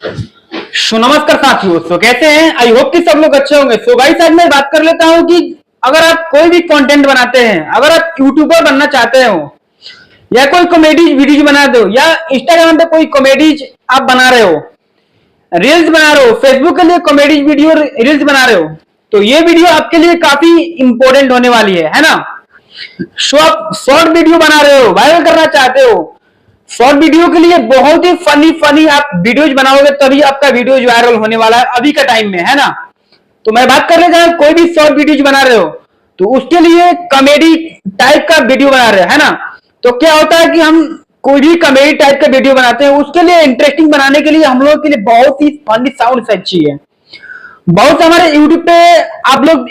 नमस्कार साथियों। कैसे हैं? आई होप कि सब लोग अच्छे होंगे। गाइस, आज मैं बात कर लेता हूं कि अगर आप कोई भी कंटेंट बनाते हैं, अगर आप यूट्यूबर बनना चाहते हो या कोई कॉमेडी वीडियो बनाते हो या इंस्टाग्राम पे कोई कॉमेडीज आप बना रहे हो, रील्स बना रहे हो, फेसबुक के लिए कॉमेडी वीडियो रील्स बना रहे हो, तो ये वीडियो आपके लिए काफी इंपॉर्टेंट होने वाली है ना। आप शॉर्ट वीडियो बना रहे हो, वायरल करना चाहते हो, शॉर्ट वीडियो के लिए बहुत ही फनी फनी आप वीडियोज बनाओगे तभी आपका वीडियो वायरल होने वाला है अभी का टाइम में, है ना। तो मैं बात कर रहे थे, कोई भी शॉर्ट वीडियोज बना रहे हो तो उसके लिए कॉमेडी टाइप का वीडियो बना रहे हो, है ना। तो क्या होता है कि हम कोई भी कॉमेडी टाइप का वीडियो बनाते हैं, उसके लिए इंटरेस्टिंग बनाने के लिए हम लोग के लिए बहुत ही फनी साउंड चाहिए। बहुत हमारे यूट्यूब पे आप लोग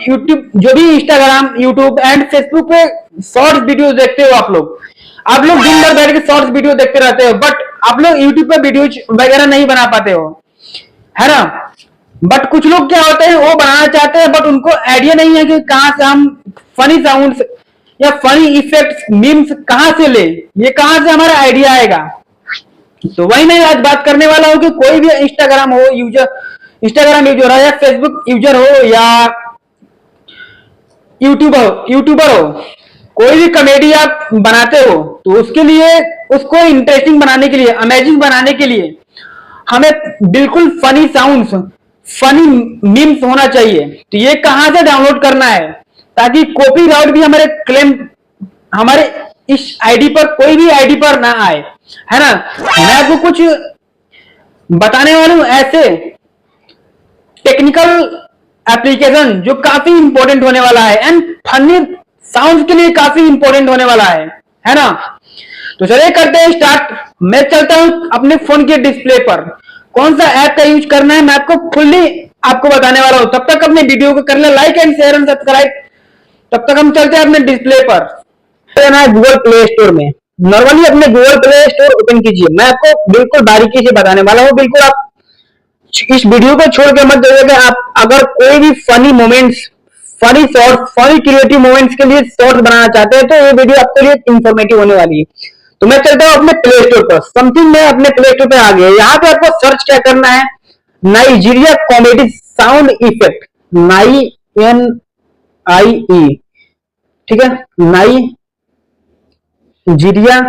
जो भी इंस्टाग्राम, यूट्यूब एंड फेसबुक पे शॉर्ट वीडियो देखते हो, आप लोग दिन भर बैठ के शॉर्ट्स वीडियो देखते रहते हो, बट आप लोग यूट्यूब पे वीडियो वगैरह नहीं बना पाते हो, है ना। बट कुछ लोग क्या होते हैं, वो बनाना चाहते हैं बट उनको आइडिया नहीं है कि कहां से हम फनी साउंड्स या फनी इफेक्ट्स, मीम्स कहां से ले, ये कहां से हमारा आइडिया आएगा। तो वही मैं आज बात करने वाला हूं कि कोई भी इंस्टाग्राम यूजर हो या फेसबुक यूजर हो या यूट्यूबर हो, कोई भी कॉमेडी आप बनाते हो तो उसके लिए, उसको इंटरेस्टिंग बनाने के लिए, अमेजिंग बनाने के लिए हमें बिल्कुल फनी साउंड्स, फनी मीम्स होना चाहिए। तो ये कहां से डाउनलोड करना है ताकि कॉपीराइट भी हमारे क्लेम, हमारे इस आईडी पर, कोई भी आईडी पर ना आए, है ना। मैं आपको कुछ बताने वाला हूं ऐसे टेक्निकल एप्लीकेशन जो काफी इंपॉर्टेंट होने वाला है एंड फनी साउंड के लिए काफी इंपॉर्टेंट होने वाला है ना। तो चलिए करते हैं स्टार्ट। मैं चलता हूं अपने फोन के डिस्प्ले पर, कौन सा ऐप का यूज करना है मैं आपको फुल्ली आपको बताने वाला हूं। तब तक अपने वीडियो को कर ले like and share and subscribe. तब तक हम चलते हैं अपने डिस्प्ले पर। गूगल प्ले स्टोर में नॉर्मली अपने गूगल प्ले स्टोर ओपन कीजिए। मैं आपको बिल्कुल बारीकी से बताने वाला हूं, बिल्कुल आप इस वीडियो को छोड़ के मत देखिएगा। आप अगर कोई भी funny moments, funny shorts, funny creative moments के लिए शॉर्ट्स बनाना चाहते हैं तो ये वीडियो आपके लिए इंफॉर्मेटिव होने वाली है। तो मैं चलता हूं अपने प्ले स्टोर पर। समथिंग मैं अपने प्ले स्टोर पे आ गया। यहाँ पे आपको सर्च क्या करना है, Nigeria comedy sound effect, NIE, ठीक है, Nigeria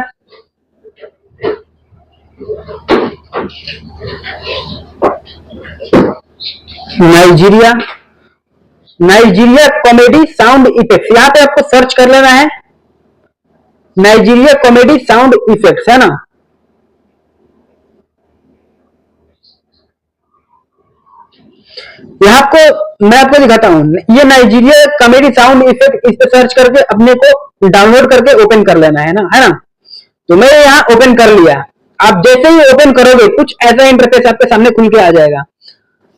Nigeria Nigeria comedy sound effects, यहाँ पे आपको सर्च कर लेना है नाइजीरिया कॉमेडी साउंड इफेक्ट्स, है ना। यहाँ को मैं आपको दिखाता हूँ, ये नाइजीरिया कॉमेडी साउंड इफेक्ट, इस पे सर्च करके अपने को डाउनलोड करके ओपन कर लेना है ना। तो मैं यहाँ ओपन कर लिया। आप जैसे ही ओपन करोगे कुछ ऐसा इंटरफेस आपके सामने खुल के आ जाएगा।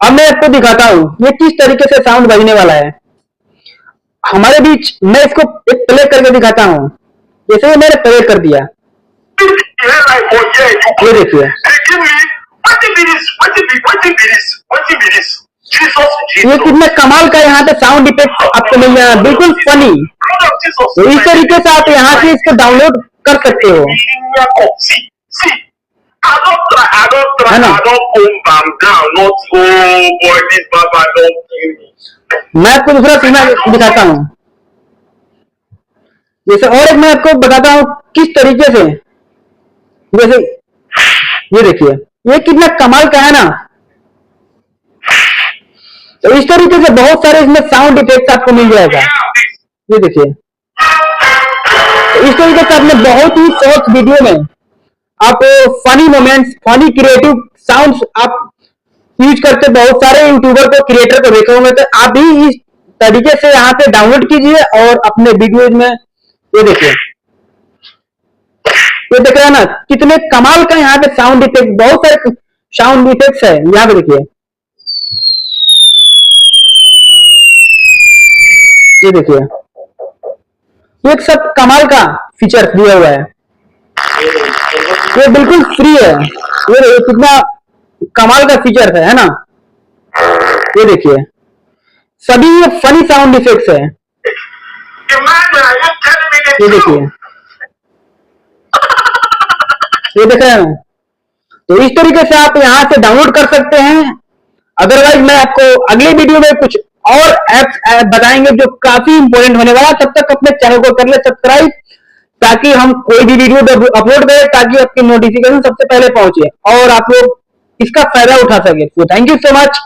अब मैं आपको दिखाता हूँ ये किस तरीके से साउंड बजने वाला है हमारे बीच। मैं इसको एक प्ले करके दिखाता हूँ। जैसे ही मैंने प्ले कर दिया, ये देखिए, ये कितना कमाल का यहाँ पे साउंड इफेक्ट आपको मिल जाएगा, बिल्कुल फनी। तो इस तरीके से आप यहाँ से इसको डाउनलोड कर सकते हो, है ना। मैं आपको दूसरा सीमा दिखाता हूँ। जैसे और एक मैं आपको बताता हूँ किस तरीके से, जैसे ये देखिए, ये कितना कमाल का है ना। तो इस तरीके से बहुत सारे इसमें साउंड इफेक्ट आपको मिल जाएगा। ये देखिए, तो इस तरीके से आपने बहुत ही शॉर्ट वीडियो में आप funny moments, funny creative sounds आप यूज करते बहुत सारे यूट्यूबर को, क्रिएटर को देखे होंगे। तो आप भी इस तरीके से यहाँ पे डाउनलोड कीजिए और अपने वीडियोज में, ये देखिए, ये देख रहे हैं ना कितने कमाल का यहाँ पे साउंड इफेक्ट, बहुत सारे साउंड इफेक्ट्स है यहाँ पे। देखिए, ये देखिए, ये सब कमाल का फीचर दिया हुआ है, ये बिल्कुल फ्री है। ये कितना कमाल का फीचर है ना। ये देखिए, सभी ये फनी साउंड इफेक्ट्स है। ये देखिए, ये देख रहे हैं। तो इस तरीके से आप यहाँ से डाउनलोड कर सकते हैं। अदरवाइज मैं आपको अगले वीडियो में कुछ और ऐप्स बताएंगे जो काफी इंपॉर्टेंट होने वाला। तब तक अपने चैनल को कर ले सब्सक्राइब, ताकि हम कोई भी वीडियो अपलोड करें ताकि आपकी नोटिफिकेशन सबसे पहले पहुंचे और आप लोग इसका फायदा उठा सके। तो थैंक यू सो मच।